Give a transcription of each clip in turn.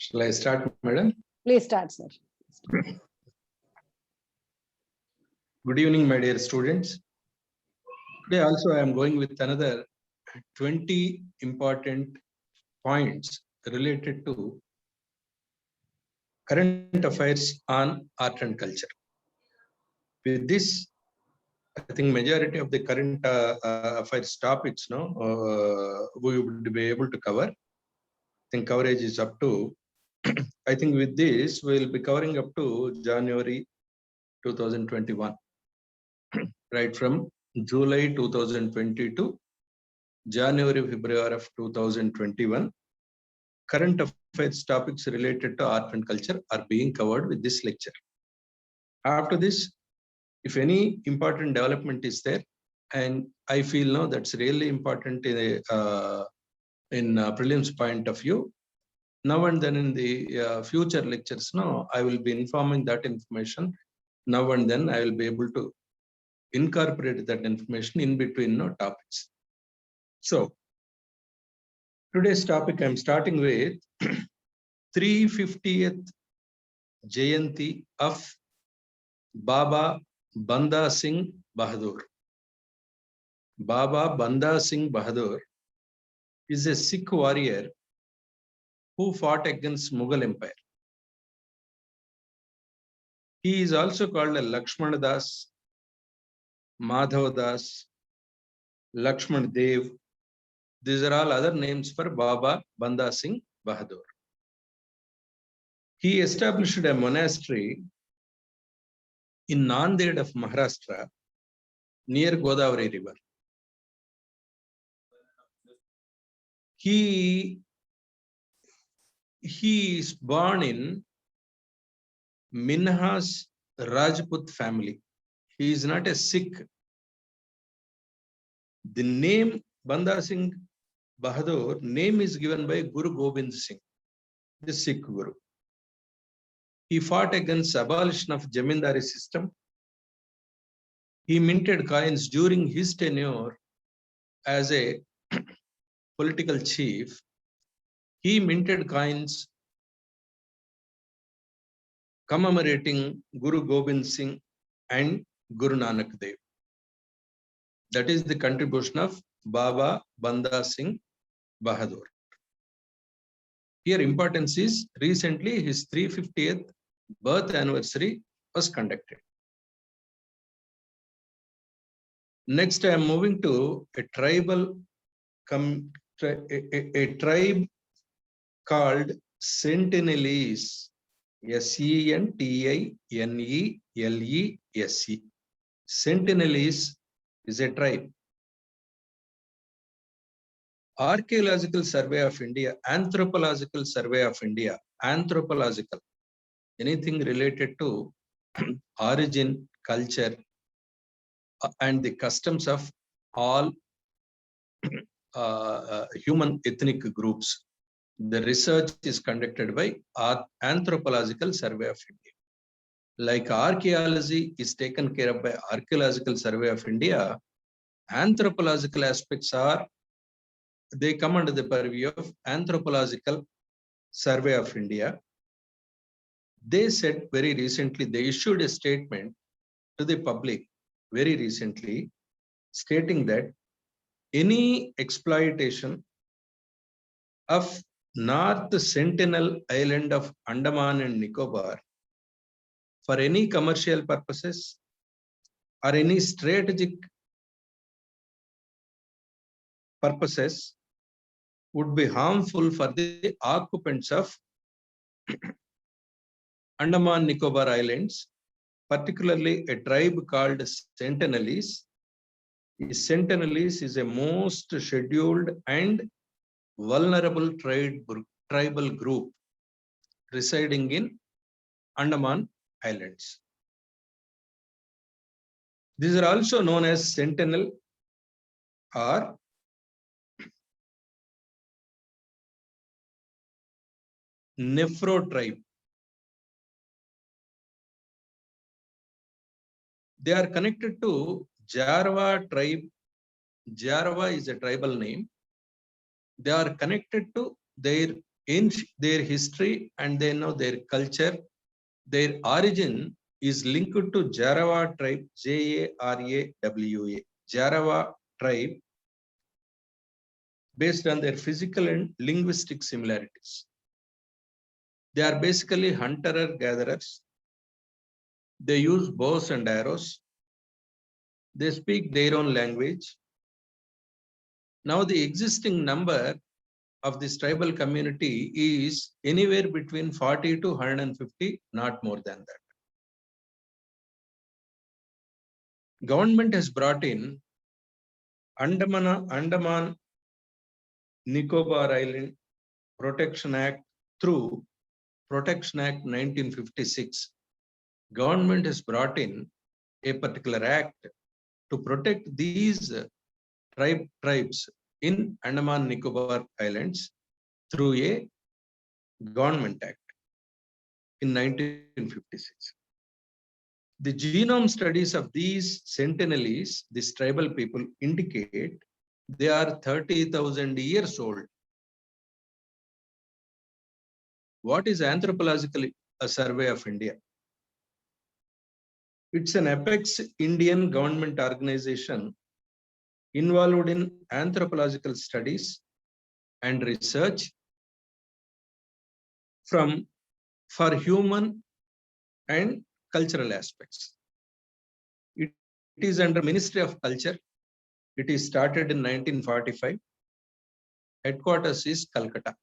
Shall I start, madam? Please start, sir. Good evening, my dear students. Today also I am going with another 20 important points related to current affairs on art and culture. With this, I think majority of the current affairs topics, we would be able to cover. I think coverage is up to, I think with this, we'll be covering up to January 2021, right from July 2020 to January, February of 2021. Current affairs topics related to art and culture are being covered with this lecture. After this, if any important development is there, and I feel no, that's really important in prelims point of view. Now and then in the future lectures, I will be informing that information. Now and then I will be able to incorporate that information in between topics. So today's topic I'm starting with 350th Jayanti of Baba Banda Singh Bahadur. Baba Banda Singh Bahadur is a Sikh warrior who fought against Mughal Empire. He is also called a Lakshmana Das, Madhav Das, Lakshman Dev. These are all other names for Baba Banda Singh Bahadur. He established a monastery in Nanded of Maharashtra near Godavari River. He is born in Minhas Rajput family. He is not a Sikh. The name Banda Singh Bahadur name is given by Guru Gobind Singh, the Sikh Guru. He fought against abolition of Jamindari system. He minted coins during his tenure as a political chief. He minted coins commemorating Guru Gobind Singh and Guru Nanak Dev. That is the contribution of Baba Banda Singh Bahadur. Here importance is recently his 350th birth anniversary was conducted. Next, I am moving to a tribe called Sentinelese. Sentinelese. Sentinelese is a tribe. Archaeological Survey of India, Anthropological Survey of India, anthropological, anything related to origin, culture, and the customs of all human ethnic groups. The research is conducted by Anthropological Survey of India. Like archaeology is taken care of by Archaeological Survey of India, anthropological aspects they come under the purview of Anthropological Survey of India. They said very recently, they issued a statement to the public very recently stating that any exploitation of North Sentinel Island of Andaman and Nicobar for any commercial purposes or any strategic purposes would be harmful for the occupants of Andaman Nicobar Islands, particularly a tribe called Sentinelese. Sentinelese is a most scheduled and vulnerable tribal group residing in Andaman Islands. These are also known as Sentinel or Nephro tribe. They are connected to Jarwa tribe. Jarwa is a tribal name. They are connected to their in their history and they know their culture. Their origin is linked to Jarawa tribe, Jarawa, Jarawa tribe, based on their physical and linguistic similarities. They are basically hunter-gatherers. They use bows and arrows. They speak their own language. Now, the existing number of this tribal community is anywhere between 40 to 150, not more than that. Government has brought in Andaman Nicobar Island Protection Act through Protection Act 1956. Government has brought in a particular act to protect these tribes in Andaman Nicobar Islands through a government act in 1956. The genome studies of these Sentinelese, these tribal people, indicate they are 30,000 years old. What is anthropologically a survey of India? It's an apex Indian government organization involved in anthropological studies and research for human and cultural aspects. It is under Ministry of Culture. It is started in 1945. Headquarters is Calcutta.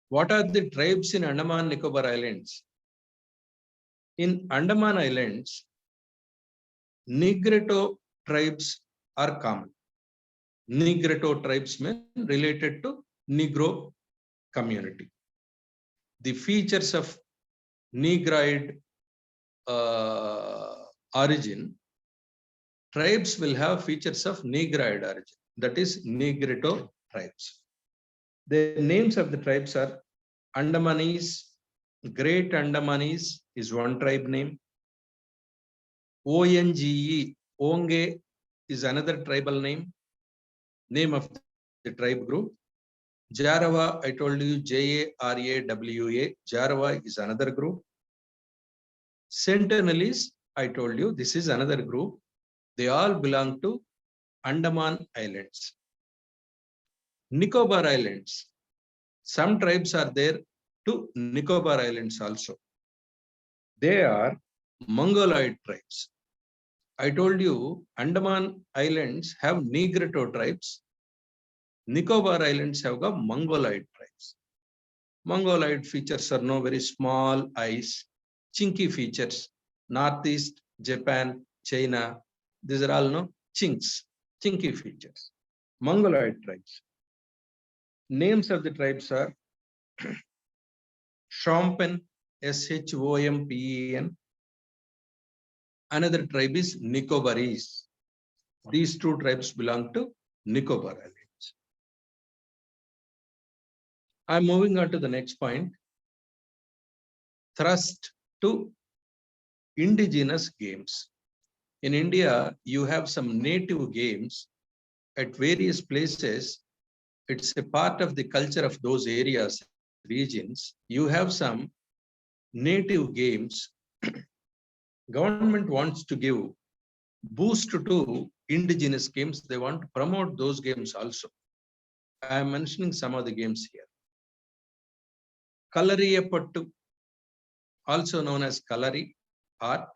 What are the tribes in Andaman Nicobar Islands? In Andaman Islands, Negreto tribes are common. Negreto tribesmen related to Negro community. The features of Negroid origin, tribes will have features of Negroid origin, that is Negreto tribes. The names of the tribes are Andamanese, Great Andamanese is one tribe name. ONGE, Onge is another tribal name of the tribe group. Jarawa, I told you, Jarawa, Jarawa is another group. Sentinelese, I told you, this is another group. They all belong to Andaman Islands. Nicobar Islands, some tribes are there to Nicobar Islands also. They are Mongoloid tribes. I told you, Andaman Islands have Negreto tribes. Nicobar Islands have got Mongoloid tribes. Mongoloid features are no very small eyes, chinky features. Northeast, Japan, China, these are all no chinks, chinky features. Mongoloid tribes. Names of the tribes are Shompen, Shompen. Another tribe is Nicobarese. These two tribes belong to Nicobar Islands. I'm moving on to the next point. Thrust to indigenous games. In India, you have some native games at various places. It's a part of the culture of those areas, regions. You have some native games. Government wants to give boost to indigenous games. They want to promote those games also. I am mentioning some of the games here. Kalariyapattu, also known as Kalari art.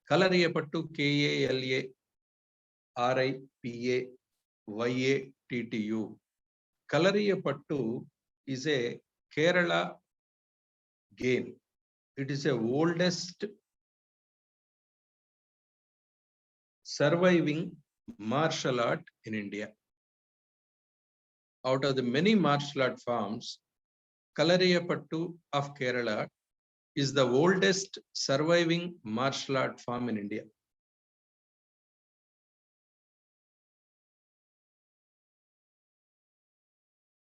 Kalariyapattu, Kalariapayattu. Kalariyapattu is a Kerala game. It is the oldest surviving martial art in India. Out of the many martial art forms, Kalariyapattu of Kerala is the oldest surviving martial art form in India.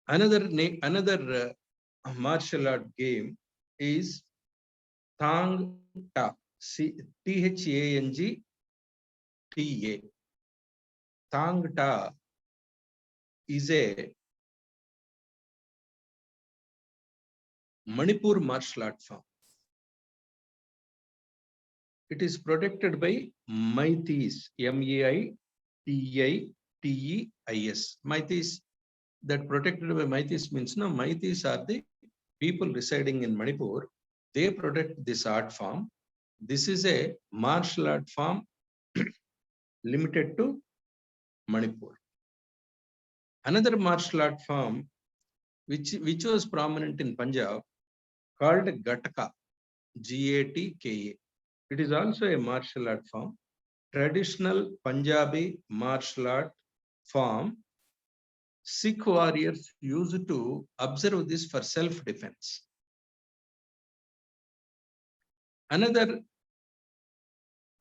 Another martial art game is Thang Ta, Thangta. Thang Ta is a Manipur martial art form. It is protected by Meiteis, M-A-I-T-I-T-E-I-S. Meiteis, that protected by Meiteis means no, Meiteis are the people residing in Manipur. They protect this art form. This is a martial art form limited to Manipur. Another martial art form which was prominent in Punjab called Gatka, G-A-T-K-A. It is also a martial art form, traditional Punjabi martial art form. Sikh warriors used to observe this for self-defense. Another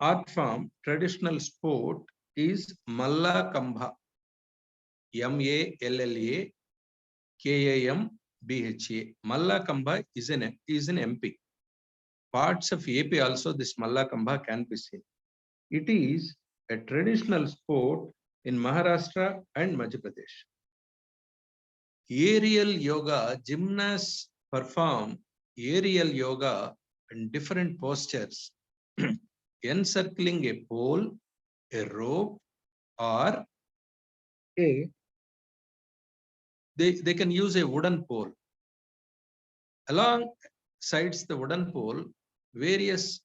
art form, traditional sport, is Mallakambha, M-A-L-L-A-K-A-M-B-H-A. Mallakambha is an MP. Parts of AP also this Mallakambha can be seen. It is a traditional sport in Maharashtra and Madhya Pradesh. Aerial yoga, gymnasts perform aerial yoga in different postures, encircling a pole, a rope, or they can use a wooden pole. Alongside the wooden pole, various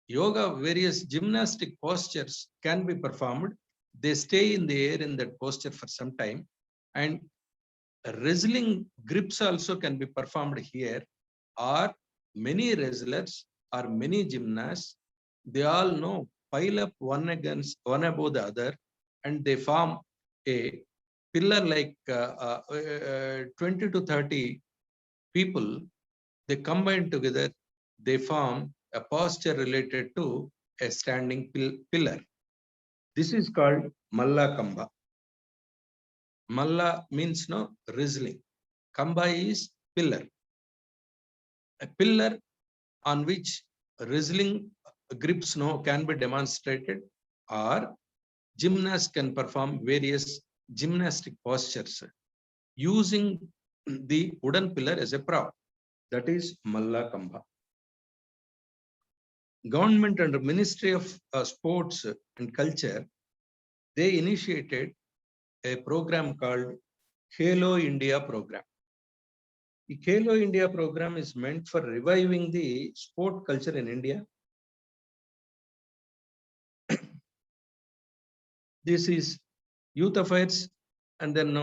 gymnastic postures can be performed. They stay in the air in that posture for some time, and wrestling grips also can be performed here. Or many wrestlers or many gymnasts, they all know pile up one above the other, and they form a pillar like 20 to 30 people. They combine together, they form a posture related to a standing pillar. This is called Mallakambha. Malla means no wrestling. Kamba is pillar. A pillar on which wrestling grips can be demonstrated, or gymnasts can perform various gymnastic postures using the wooden pillar as a prop. That is Mallakambha. Government and Ministry of Sports and Culture, they initiated a program called Khelo India program. The Khelo India program is meant for reviving the sport culture in India. This is Youth Affairs and then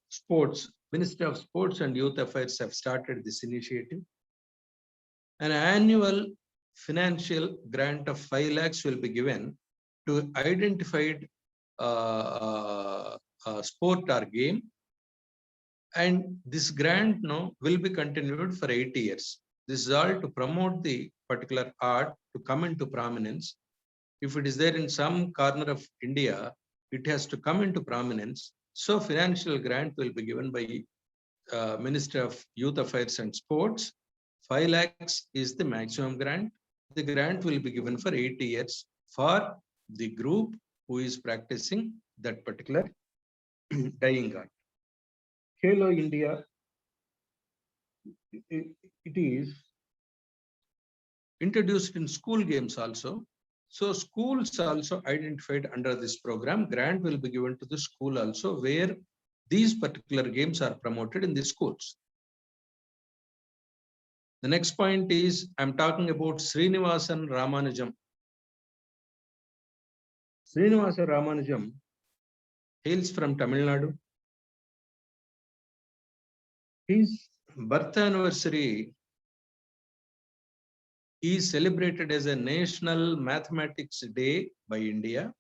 Sports. Ministry of Sports and Youth Affairs have started this initiative. An annual financial grant of 5 lakhs will be given to identified sport or game, and this grant will be continued for 8 years. This is all to promote the particular art to come into prominence. If it is there in some corner of India, it has to come into prominence. So financial grant will be given by Minister of Youth Affairs and Sports. 5 lakhs is the maximum grant. The grant will be given for 8 years for the group who is practicing that particular dying art. Khelo India, it is introduced in school games also. So schools also identified under this program, grant will be given to the school also, where these particular games are promoted in the schools. The next point is, I'm talking about Srinivasan Ramanujam. Srinivasa Ramanujam hails from Tamil Nadu. His birth anniversary is celebrated as a National Mathematics Day by India.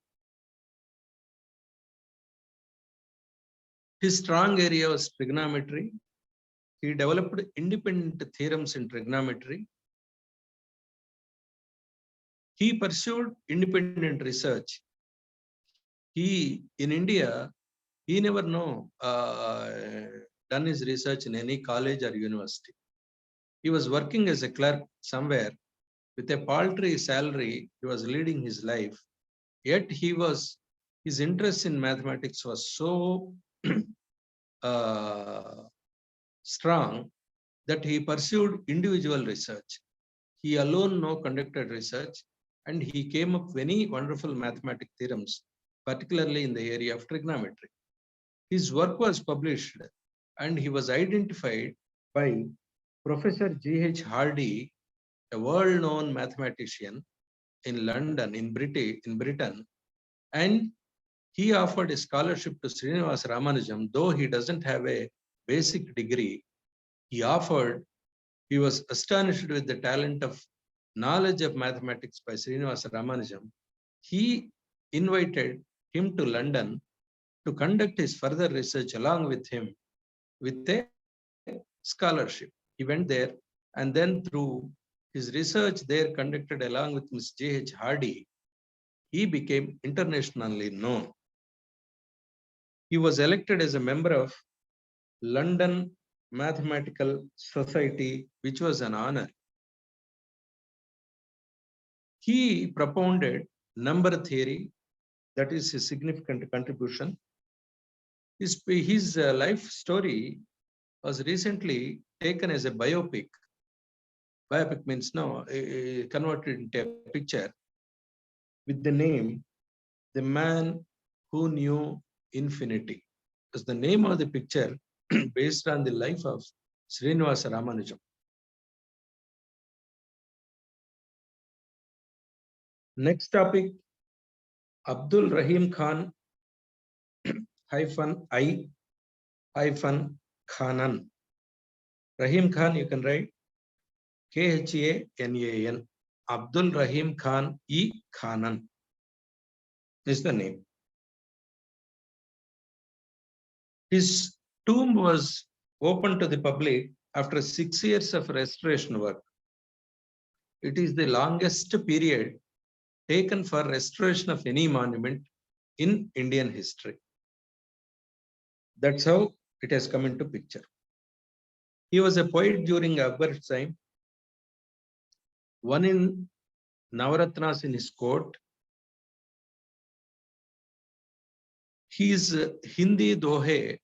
His strong area was trigonometry. He developed independent theorems in trigonometry. He pursued independent research. In India, he never done his research in any college or university. He was working as a clerk somewhere with a paltry salary. He was leading his life. Yet his his interest in mathematics was so strong that he pursued individual research. He alone now conducted research, and he came up with many wonderful mathematical theorems, particularly in the area of trigonometry. His work was published, and he was identified by Professor G.H. Hardy, a world-known mathematician in London, in Britain, and he offered a scholarship to Srinivasa Ramanujam, though he doesn't have a basic degree. He was astonished with the talent of knowledge of mathematics by Srinivasa Ramanujam. He invited him to London to conduct his further research along with him with a scholarship. He went there, and then through his research there conducted along with Ms. J.H. Hardy, he became internationally known. He was elected as a member of London Mathematical Society, which was an honor. He propounded number theory, that is a significant contribution. His life story was recently taken as a biopic. Biopic means converted into a picture with the name The Man Who Knew Infinity. That's the name of the picture based on the life of Srinivasa Ramanujam. Next topic, Abdul Rahim Khan -I -Khanan. Rahim Khan, you can write Khanan. Abdul Rahim Khan E. Khanan is the name. His tomb was opened to the public after 6 years of restoration work. It is the longest period taken for restoration of any monument in Indian history. That's how it has come into picture. He was a poet during Akbar's time, one in Navaratnas in his court. His Hindi dohe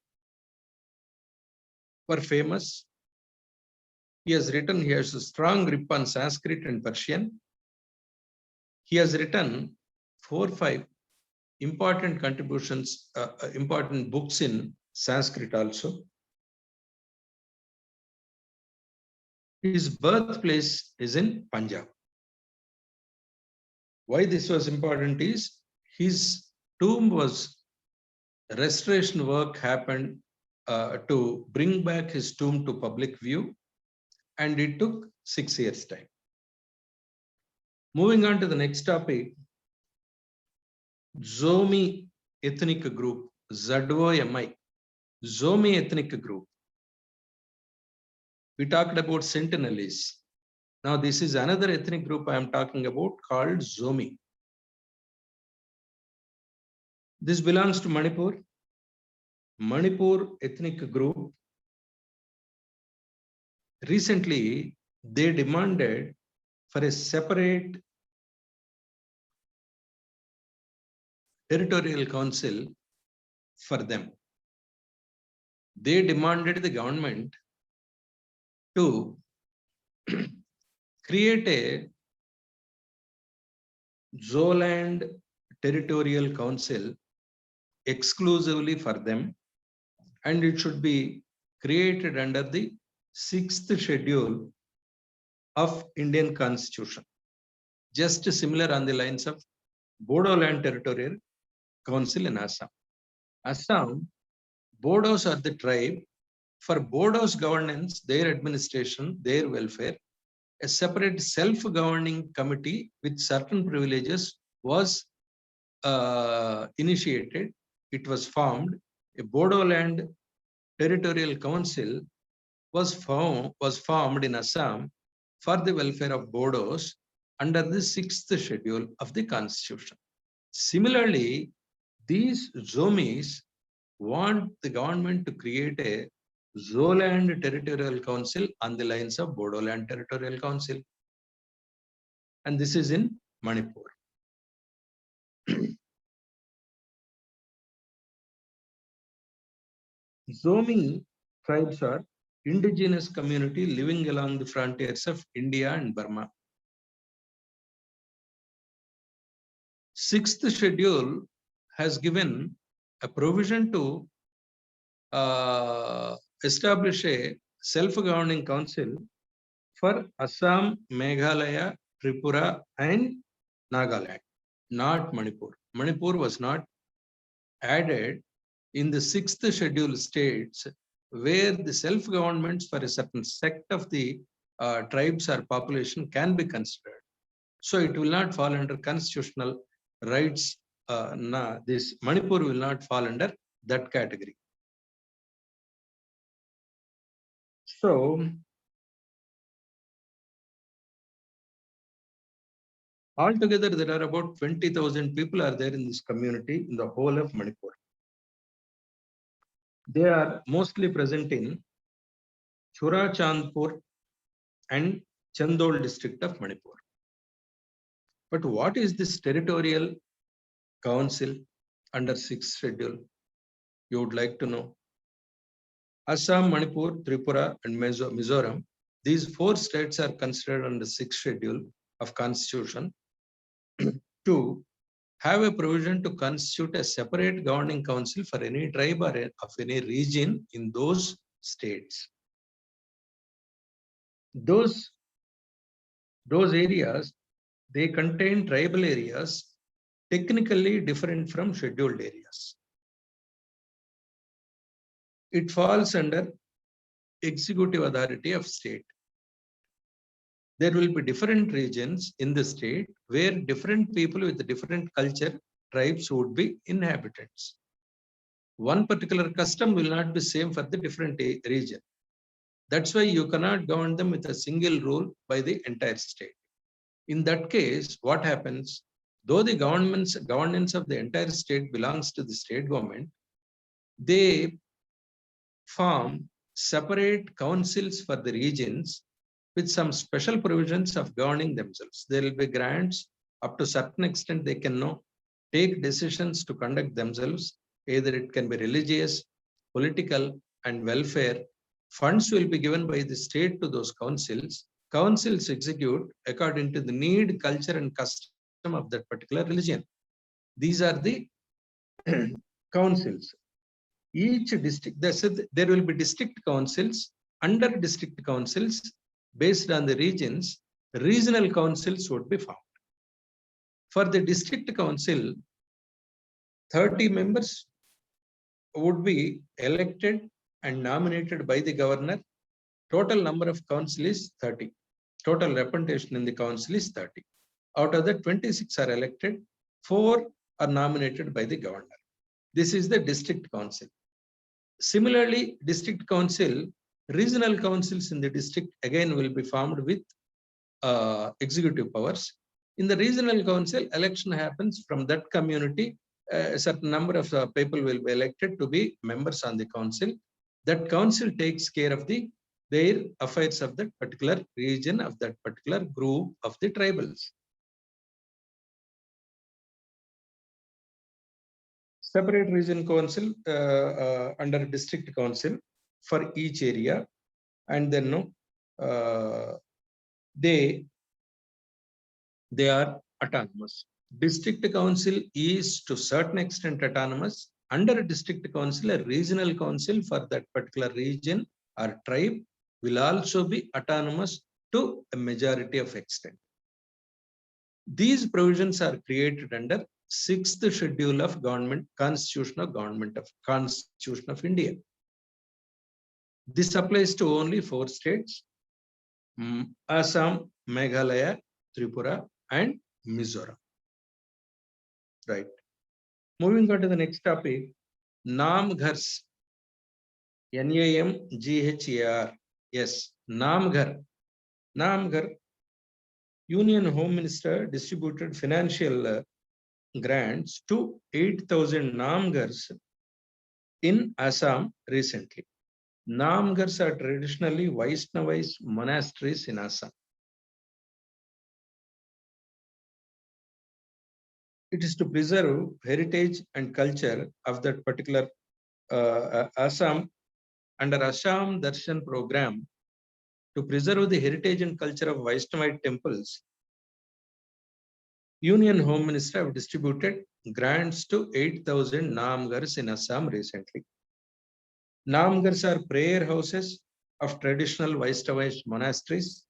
were famous. He has a strong grip on Sanskrit and Persian. He has written 4 or 5 important contributions, important books in Sanskrit also. His birthplace is in Punjab. Why this was important is his tomb was, restoration work happened to bring back his tomb to public view, and it took 6 years' time. Moving on to the next topic, Zomi ethnic group, ZOMI, Zomi ethnic group. We talked about Sentinelese. Now this is another ethnic group I am talking about called Zomi. This belongs to Manipur. Manipur ethnic group. Recently, they demanded for a separate territorial council for them. They demanded the government to create a Zoland Territorial Council exclusively for them, and it should be created under the 6th schedule of Indian Constitution. Just similar on the lines of Bodoland Territorial Council in Assam. Assam, Bodos are the tribe. For Bodos governance, their administration, their welfare, a separate self-governing committee with certain privileges was initiated. It was formed. A Bodoland Territorial Council was formed in Assam for the welfare of Bodos under the 6th schedule of the Constitution. Similarly, these Zomis want the government to create a Zoland Territorial Council on the lines of Bodoland Territorial Council. And this is in Manipur. Zomi tribes are indigenous community living along the frontiers of India and Burma. Sixth schedule has given a provision to establish a self-governing council for Assam, Meghalaya, Tripura, and Nagaland, not Manipur. Manipur was not added in the sixth schedule states where the self-governments for a certain sect of the tribes or population can be considered. So it will not fall under constitutional rights. This Manipur will not fall under that category. So altogether, there are about 20,000 people are there in this community in the whole of Manipur. They are mostly present in Churachandpur and Chandol district of Manipur. But what is this territorial council under 6th schedule? You would like to know. Assam, Manipur, Tripura, and Mizoram, these 4 states are considered under 6th schedule of constitution to have a provision to constitute a separate governing council for any tribe or of any region in those states. Those areas, they contain tribal areas technically different from scheduled areas. It falls under executive authority of state. There will be different regions in the state where different people with different culture, tribes would be inhabitants. One particular custom will not be same for the different region. That's why you cannot govern them with a single rule by the entire state. In that case, what happens? Though the governance of the entire state belongs to the state government, they form separate councils for the regions with some special provisions of governing themselves. There will be grants up to certain extent they can take decisions to conduct themselves. Either it can be religious, political, and welfare. Funds will be given by the state to those councils. Councils execute according to the need, culture, and custom of that particular religion. These are the councils. Each district, there will be district councils. Under district councils, based on the regions, regional councils would be formed. For the district council, 30 members would be elected and nominated by the governor. Total number of council is 30. Total representation in the council is 30. Out of that, 26 are elected, 4 are nominated by the governor. This is the district council. Similarly, district council, regional councils in the district again will be formed with executive powers. In the regional council, election happens from that community. A certain number of people will be elected to be members on the council. That council takes care of their affairs of that particular region, of that particular group of the tribals. Separate region council under district council for each area, and then they are autonomous. District council is to certain extent autonomous. Under a district council, a regional council for that particular region or tribe will also be autonomous to a majority of extent. These provisions are created under 6th schedule of Constitution of India. This applies to only 4 states: Assam, Meghalaya, Tripura, and Mizoram. Right. Moving on to the next topic, Namghars. Namghar. Yes, Namghar. Namghar. Union Home Minister distributed financial grants to 8,000 Namghars in Assam recently. Namghars are traditionally Vaishnavite monasteries in Assam. It is to preserve heritage and culture of that particular Assam under Assam Darshan program to preserve the heritage and culture of Vaishnavite temples, Union Home Minister have distributed grants to 8,000 Namgars in Assam recently. Namgars are prayer houses of traditional Vaishnavite monasteries.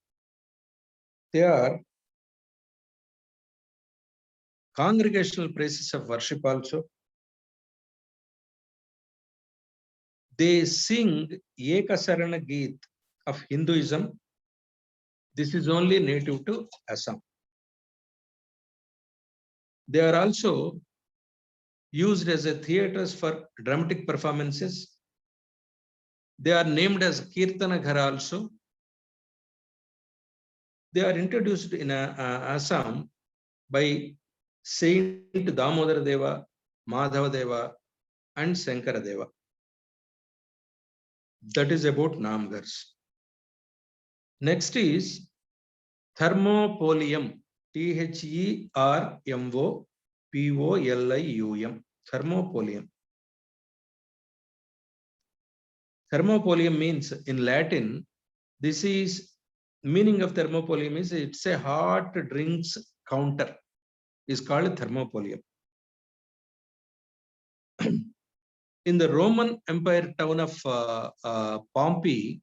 They are congregational places of worship also. They sing Ekasarana Geet of Hinduism. This is only native to Assam. They are also used as a theatres for dramatic performances. They are named as Kirtana Ghara also. They are introduced in Assam by Saint Damodara Deva, Madhava Deva, and Sankara Deva. That is about Namgars. Next is Thermopolium, Thermopolium, Thermopolium. Thermopolium means in Latin, this is meaning of Thermopolium is it's a hot drinks counter, is called Thermopolium. In the Roman Empire town of Pompeii,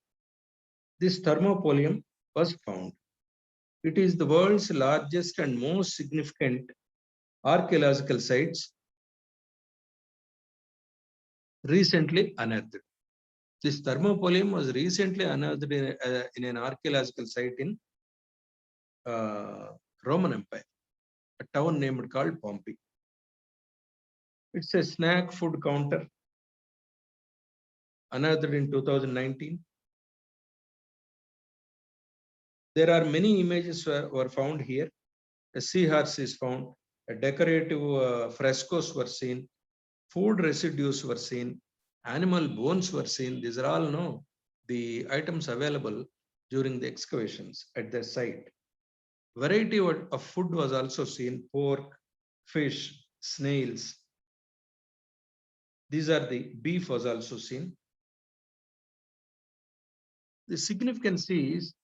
this Thermopolium was found. It is the world's largest and most significant archaeological sites recently unearthed. This Thermopolium was recently unearthed in an archaeological site in Roman Empire, a town named called Pompeii. It's a snack food counter, unearthed in 2019. There are many images were found here. A seahorse is found, a decorative frescoes were seen, food residues were seen, animal bones were seen. These are all the items available during the excavations at the site. Variety of food was also seen: pork, fish, snails. These are the beef was also seen. The significance is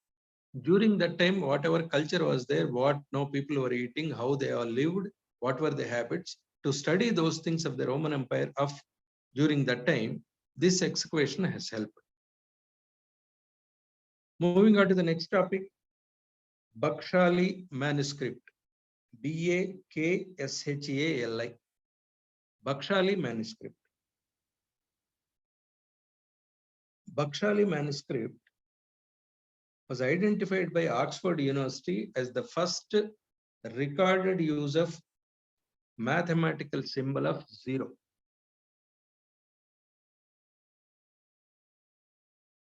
during that time, whatever culture was there, what people were eating, how they all lived, what were the habits, to study those things of the Roman Empire of during that time, this excavation has helped. Moving on to the next topic, Bakshali manuscript, Bakhshali, Bakshali manuscript. Bakshali manuscript was identified by Oxford University as the first recorded use of mathematical symbol of 0.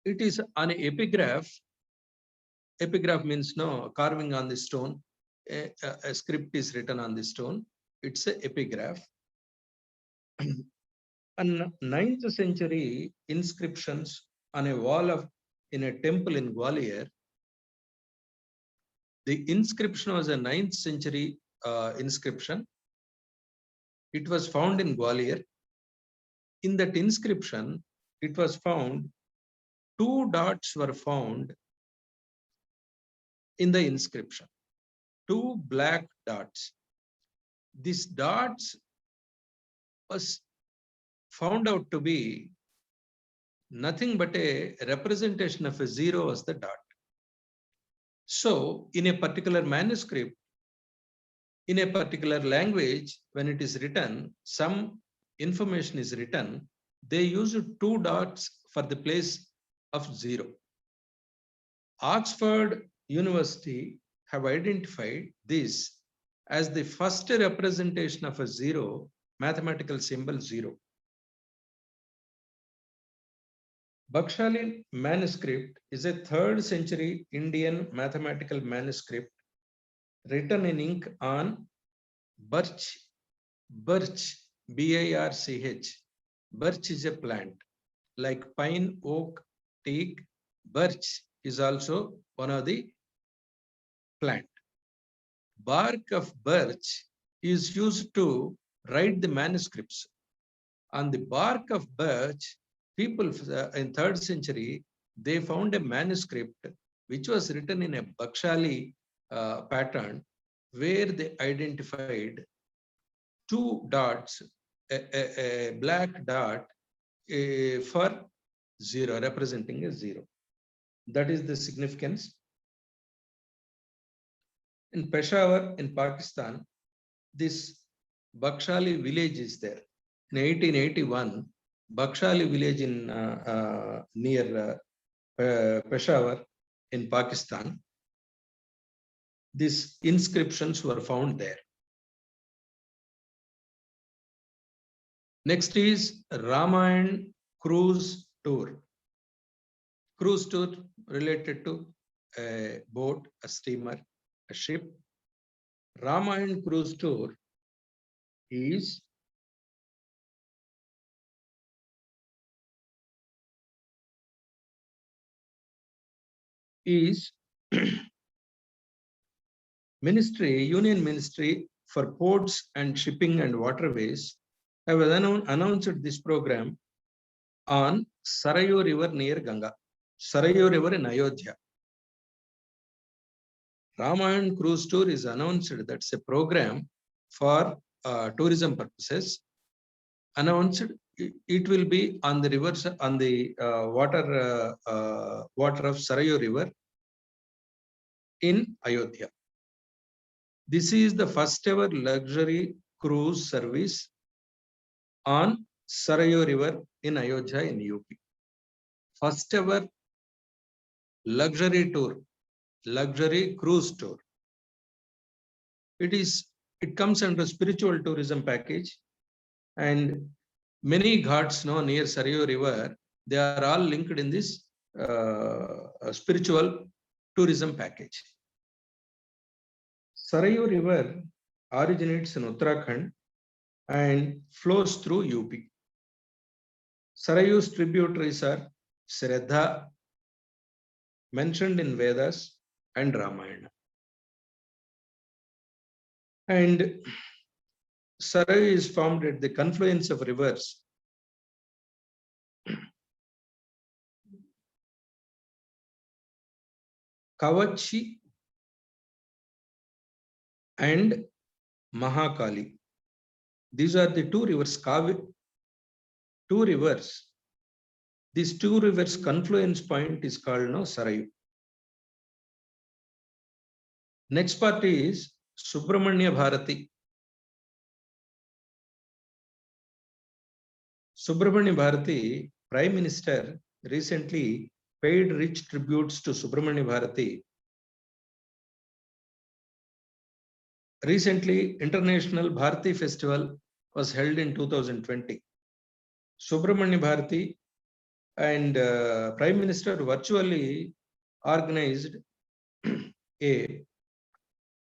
It is an epigraph. Epigraph means carving on the stone. A script is written on the stone. It's an epigraph. And 9th century inscriptions on a wall in a temple in Gwalior. The inscription was a 9th century inscription. It was found in Gwalior. In that inscription, it was found 2 dots were found in the inscription. 2 black dots. These dots was found out to be nothing but a representation of a 0 as the dot. So in a particular manuscript, in a particular language, when it is written, some information is written, they use 2 dots for the place of 0. Oxford University have identified this as the first representation of a 0, mathematical symbol 0. Bakshali manuscript is a 3rd century Indian mathematical manuscript written in ink on birch, B-I-R-C-H. Birch is a plant like pine, oak, teak. Birch is also one of the plant. Bark of birch is used to write the manuscripts. On the bark of birch people in 3rd century, they found a manuscript which was written in a Bakshali pattern, where they identified 2 dots, a black dot for 0, representing a 0. That is the significance. In Peshawar, in Pakistan, this Bakshali village is there. In 1881, Bakshali village in near Peshawar in Pakistan, these inscriptions were found there. Next is Ramayana cruise tour. Cruise tour related to a boat, a steamer, a ship. Ramayana cruise tour is Union Ministry for Ports and Shipping and Waterways have announced this program on Sarayu River near Ganga. Sarayu River in Ayodhya. Ramayana cruise tour is announced. That's a program for tourism purposes. Announced. It will be on the rivers, on the water of Sarayu River in Ayodhya. This is the first ever luxury cruise service on Sarayu River in Ayodhya in UP. First ever luxury tour, luxury cruise tour. It comes under spiritual tourism package, and many ghats near Sarayu River, they are all linked in this spiritual tourism package. Sarayu River originates in Uttarakhand and flows through UP. Sarayu's tributaries are Shraddha, mentioned in Vedas and Ramayana. And Sarayu is formed at the confluence of rivers Kavachi and Mahakali. These are the 2 rivers. 2 rivers. These 2 rivers confluence point is called Sarayu. Next part is Subramanya Bharati. Subramanya Bharati, Prime Minister, recently paid rich tributes to Subramanya Bharati. Recently, International Bharati Festival was held in 2020. Subramanya Bharati and Prime Minister virtually organized a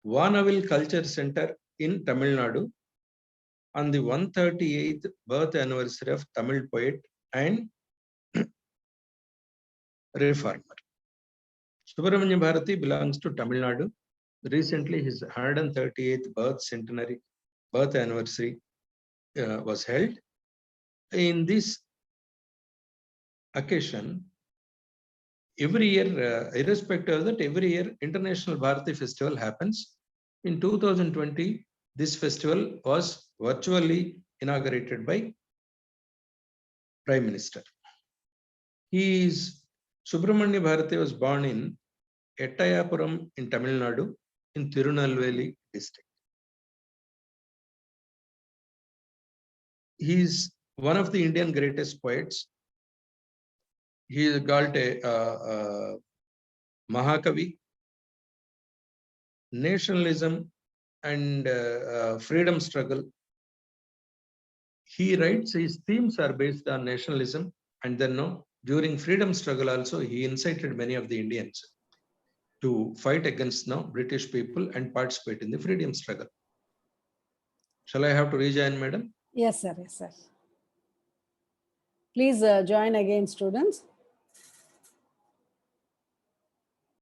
Vanavil Culture Center in Tamil Nadu on the 138th birth anniversary of Tamil poet and reformer. Subramanya Bharati belongs to Tamil Nadu. Recently, his 138th birth anniversary was held. In this occasion, every year, irrespective of that, every year International Bharati Festival happens. In 2020, this festival was virtually inaugurated by Prime Minister. Subramanya Bharati was born in Ettayapuram in Tamil Nadu in Tirunelveli district. He is one of the Indian greatest poets. He is called a Mahakavi. Nationalism and freedom struggle. He writes, his themes are based on nationalism, and then during freedom struggle also he incited many of the Indians to fight against British people and participate in the freedom struggle. Shall I have to rejoin, madam? Yes, sir. Yes, sir. Please join again, students.